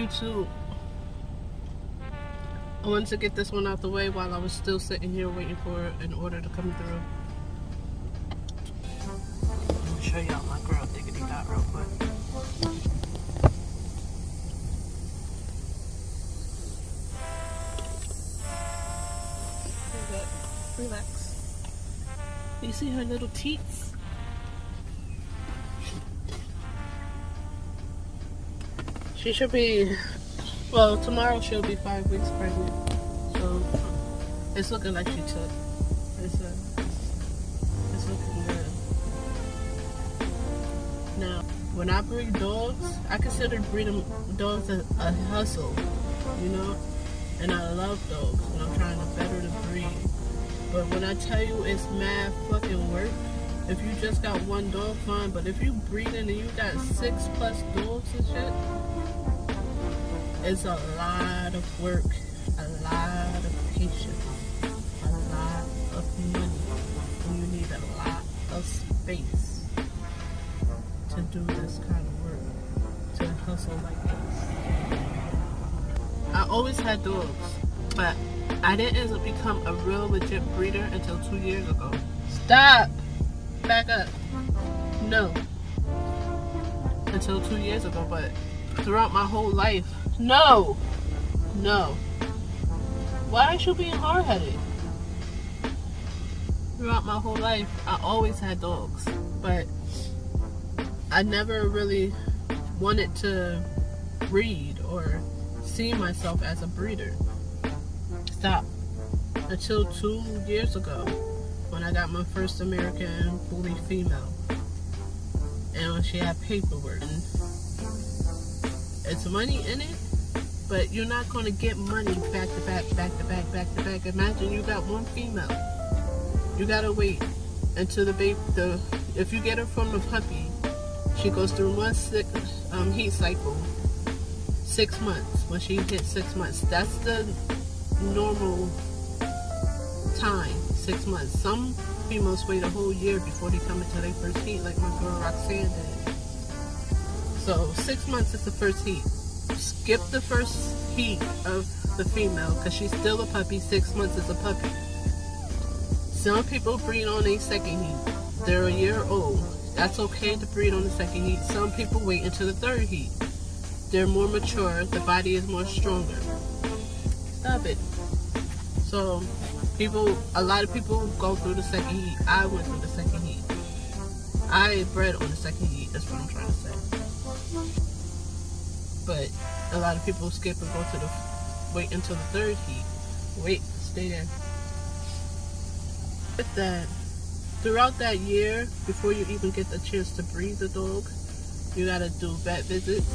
YouTube. I wanted to get this one out the way while I was still sitting here waiting for an order to come through. I'm gonna show y'all my girl diggity dot real quick. Relax. You see her little teeth? She should be, well, tomorrow she'll be 5 weeks pregnant. So it's looking like she took. It's looking good. Now, when I breed dogs, I consider breeding dogs a hustle, you know? And I love dogs, and I'm trying to better the breed. But when I tell you it's mad fucking work, if you just got one dog, fine. But if you breeding and you got 6+ dogs and shit, it's a lot of work, a lot of patience, a lot of money, and you need a lot of space to do this kind of work, to hustle like this. I always had dogs, but I didn't become a real legit breeder until 2 years ago. Stop! Back up. No. Until 2 years ago, but throughout my whole life, no! No. Why is you being hard-headed? Throughout my whole life, I always had dogs, but I never really wanted to breed or see myself as a breeder. Stop. Until 2 years ago, when I got my first American bully female, and when she had paperwork. And it's money in it, but you're not going to get money back to back, back to back, back to back. Imagine you got one female. You gotta wait until the baby. If you get her from the puppy, she goes through one heat cycle. 6 months. When she hits 6 months, that's the normal time. 6 months. Some females wait a whole year before they come into their first heat, like my girl Roxanne did. So 6 months is the first heat. Skip the first heat of the female because she's still a puppy. 6 months is a puppy. Some people breed on a second heat. They're a year old. That's okay to breed on the second heat. Some people wait until the third heat. They're more mature. The body is more stronger. Stop it. So a lot of people go through the second heat. I went through the second heat. I bred on the second heat. That's what I'm trying to say. But a lot of people skip and go to wait until the third heat. Wait, stay there. With that, throughout that year, before you even get the chance to breed the dog, you gotta do vet visits.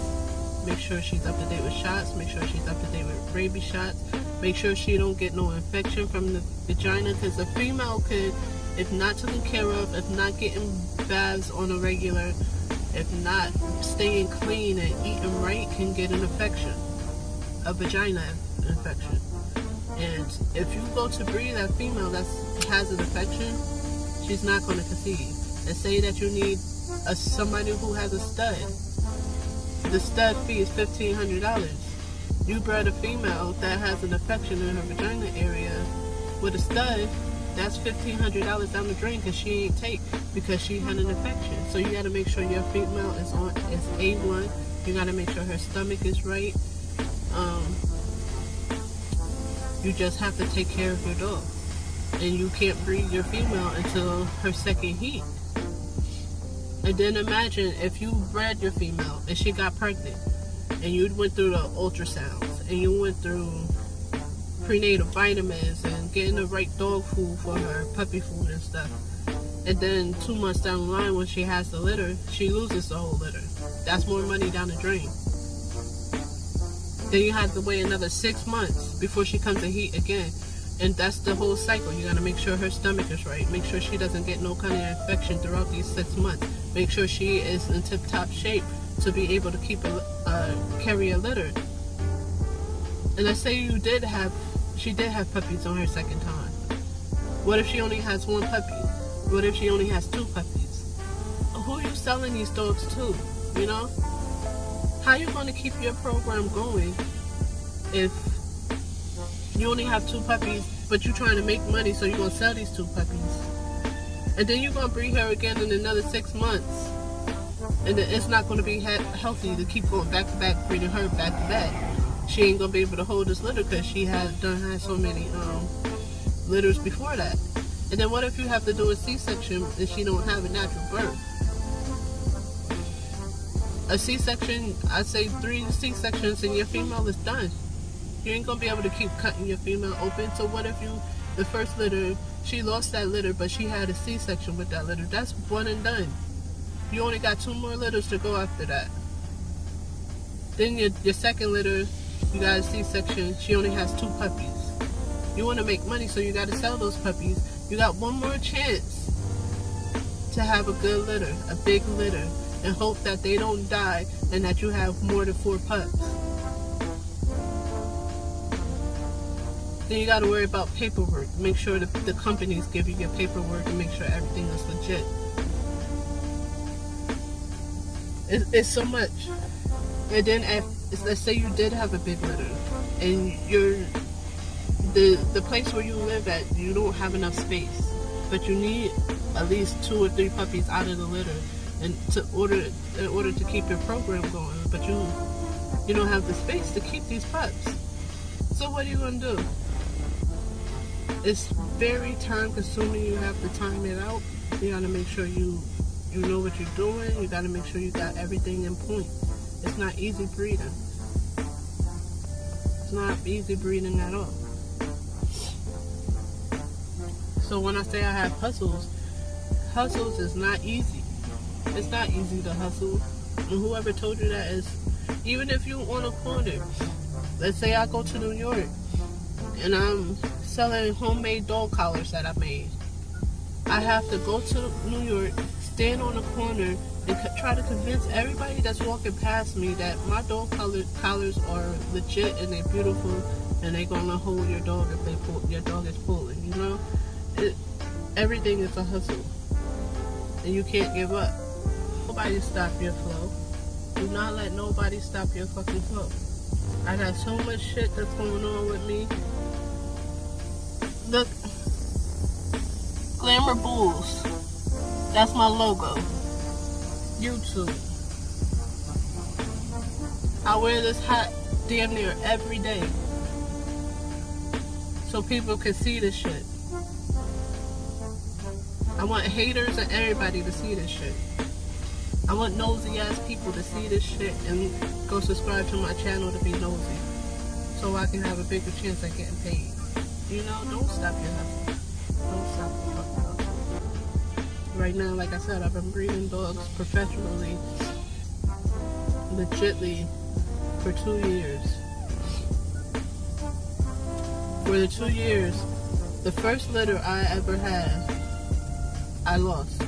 Make sure she's up to date with shots. Make sure she's up to date with rabies shots. Make sure she don't get no infection from the vagina, because the female could, if not taken care of, if not getting baths on a regular, if not staying clean and eating right, can get an infection, a vagina infection. And if you go to breed that female that has an infection, she's not going to conceive. And say that you need somebody who has a stud. The stud fee is $1,500. You bred a female that has an infection in her vagina area with a stud, that's $1,500 down the drain because she ain't take because she had an infection. So you got to make sure your female is A1. You got to make sure her stomach is right. You just have to take care of your dog. And you can't breed your female until her second heat. And then imagine if you bred your female and she got pregnant and you went through the ultrasounds and you went through prenatal vitamins and getting the right dog food for her, puppy food and stuff. And then 2 months down the line when she has the litter, she loses the whole litter. That's more money down the drain. Then you have to wait another 6 months before she comes to heat again. And that's the whole cycle. You gotta make sure her stomach is right. Make sure she doesn't get no kind of infection throughout these 6 months. Make sure she is in tip-top shape to be able to carry a litter. And let's say she did have puppies on her second time. What if she only has one puppy? What if she only has 2 puppies? Who are you selling these dogs to? You know? How you going to keep your program going if you only have 2 puppies, but you're trying to make money, so you're going to sell these 2 puppies? And then you're going to breed her again in another 6 months. And then it's not going to be healthy to keep going back to back, breeding her back to back. She ain't going to be able to hold this litter because she had so many litters before that. And then what if you have to do a C-section and she don't have a natural birth? A C-section, I'd say 3 C-sections and your female is done. You ain't gonna be able to keep cutting your female open. So what if the first litter, she lost that litter, but she had a C-section with that litter? That's one and done. You only got 2 more litters to go after that. Then your second litter, you got a C-section, she only has 2 puppies. You want to make money, so you got to sell those puppies. You got one more chance to have a good litter, a big litter, and hope that they don't die and that you have more than 4 pups. Then you got to worry about paperwork. Make sure that the companies give you your paperwork and make sure everything is legit. It's so much. And then let's say you did have a big litter and the place where you live at, you don't have enough space, but you need at least 2 or 3 puppies out of the litter and in order to keep your program going, but you don't have the space to keep these pups. So what are you gonna do? It's very time consuming. You have to time it out. You gotta make sure you know what you're doing. You gotta make sure you got everything in point. It's not easy breeding. It's not easy breeding at all. So when I say I have hustles is not easy. It's not easy to hustle. And whoever told you that is, even if you on a corner, let's say I go to New York and I'm selling homemade dog collars that I made. I have to go to New York, stand on a corner, and try to convince everybody that's walking past me that my dog collars are legit and they're beautiful and they're gonna hold your dog if your dog is pulling. You know, everything is a hustle, and you can't give up. Nobody stop your flow. Do not let nobody stop your fucking flow. I got so much shit that's going on with me. Look, Glamour Bulls. That's my logo. YouTube. I wear this hat damn near every day, so people can see this shit. I want haters and everybody to see this shit. I want nosy ass people to see this shit and go subscribe to my channel to be nosy, so I can have a bigger chance at getting paid. You know, don't stop your hustle. Don't stop your fucking hustle. Right now, like I said, I've been breeding dogs professionally, legitly, for 2 years. For the 2 years, the first litter I ever had, I lost.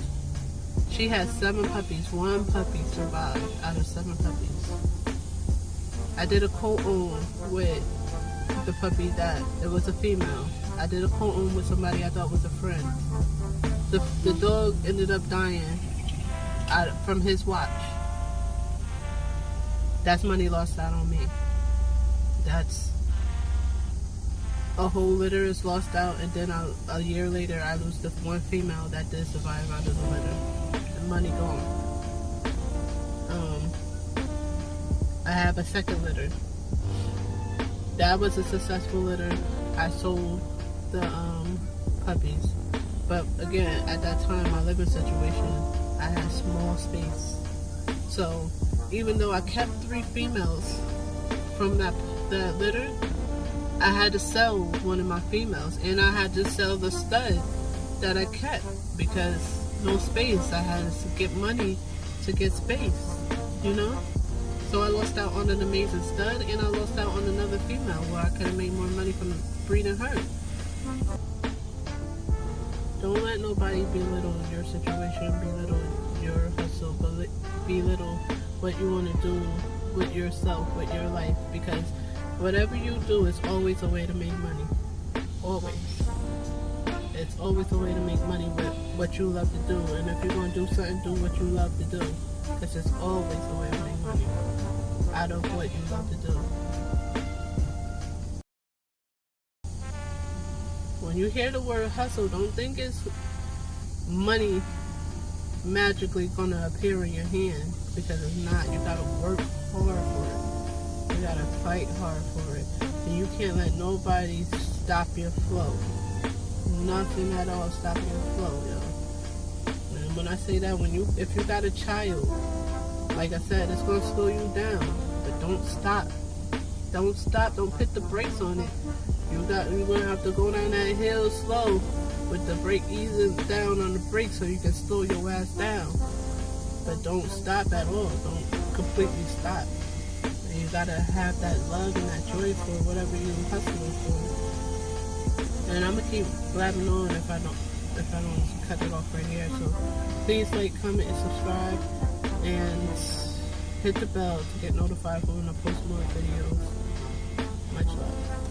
She had 7 puppies. 1 puppy survived out of 7 puppies. I did a co-own with the puppy that it was a female. I did a co-own with somebody I thought was a friend. The dog ended up dying from his watch. That's money lost out on me. That's a whole litter is lost out, and then a year later I lose the 1 female that did survive out of the litter. The money gone. I have a second litter. That was a successful litter. I sold the puppies. But again, at that time, my living situation, I had small space. So even though I kept 3 females from that litter, I had to sell one of my females, and I had to sell the stud that I kept because no space. I had to get money to get space, you know? So I lost out on an amazing stud, and I lost out on another female where I could have made more money from breeding her. Don't let nobody belittle your situation, belittle your hustle, belittle what you want to do with yourself, with your life, because whatever you do is always a way to make money. Always. It's always a way to make money with what you love to do. And if you're going to do something, do what you love to do. Because it's always a way to make money. out of what you love to do. When you hear the word hustle, don't think it's money magically gonna appear in your hand, because it's not. You gotta work hard for it. You gotta fight hard for it. And you can't let nobody stop your flow. Nothing at all stop your flow, yo. And when I say that, if you got a child, like I said, it's gonna slow you down. But don't stop. Don't stop. Don't put the brakes on it. You're gonna have to go down that hill slow with the brake easing down on the brake so you can slow your ass down. But don't stop at all. Don't completely stop. And you gotta have that love and that joy for whatever you're hustling for. And I'm gonna keep blabbing on if I don't cut it off right here. So please like, comment, and subscribe, and hit the bell to get notified when I post more videos. Much love.